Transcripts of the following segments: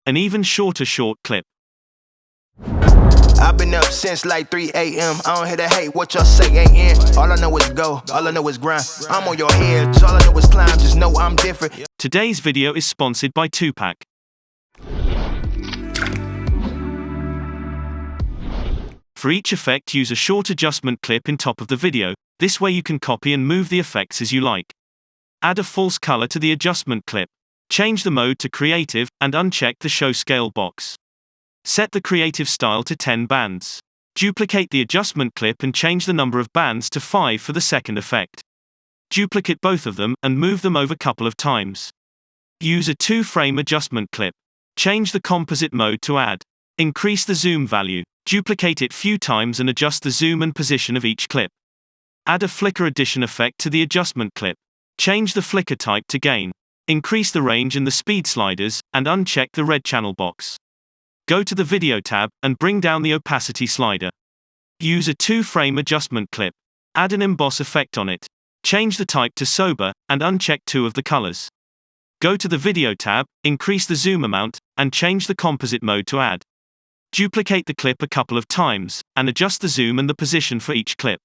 An even shorter short clip. I've been up since like 3 a.m. I don't hear the hate, what y'all say ain't in. All I know is go, all I know is grind. I'm on your head, all I know is climb, just know I'm different. Today's video is sponsored by Pack. For each effect, use a short adjustment clip in top of the video. This way you can copy and move the effects as you like. Add a false color to the adjustment clip. Change the mode to creative, and uncheck the show scale box. Set the creative style to 10 bands. Duplicate the adjustment clip and change the number of bands to 5 for the second effect. Duplicate both of them and move them over a couple of times. Use a 2-frame adjustment clip. Change the composite mode to add. Increase the zoom value. Duplicate it few times and adjust the zoom and position of each clip. Add a flicker addition effect to the adjustment clip. Change the flicker type to gain. Increase the range and the speed sliders, and uncheck the red channel box. Go to the Video tab, and bring down the opacity slider. Use a 2-frame adjustment clip. Add an emboss effect on it. Change the type to sober, and uncheck 2 of the colors. Go to the Video tab, increase the zoom amount, and change the composite mode to add. Duplicate the clip a couple of times, and adjust the zoom and the position for each clip.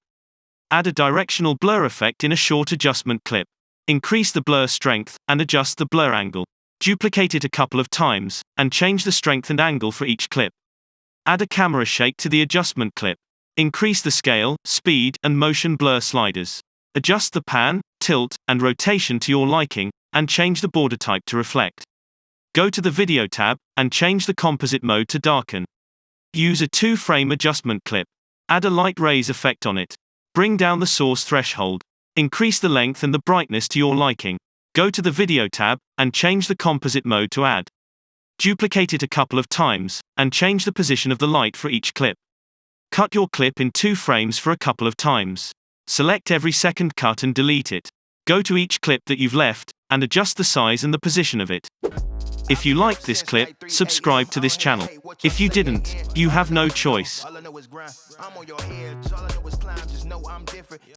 Add a directional blur effect in a short adjustment clip. Increase the blur strength, and adjust the blur angle. Duplicate it a couple of times, and change the strength and angle for each clip. Add a camera shake to the adjustment clip. Increase the scale, speed, and motion blur sliders. Adjust the pan, tilt, and rotation to your liking, and change the border type to reflect. Go to the Video tab, and change the composite mode to darken. Use a 2-frame adjustment clip. Add a light rays effect on it. Bring down the source threshold. Increase the length and the brightness to your liking. Go to the Video tab, and change the composite mode to add. Duplicate it a couple of times, and change the position of the light for each clip. Cut your clip in 2 frames for a couple of times. Select every second cut and delete it. Go to each clip that you've left, and adjust the size and the position of it. If you liked this clip, subscribe to this channel. If you didn't, you have no choice. All I know is grind. I'm on your head, all I know is climb, just know I'm different.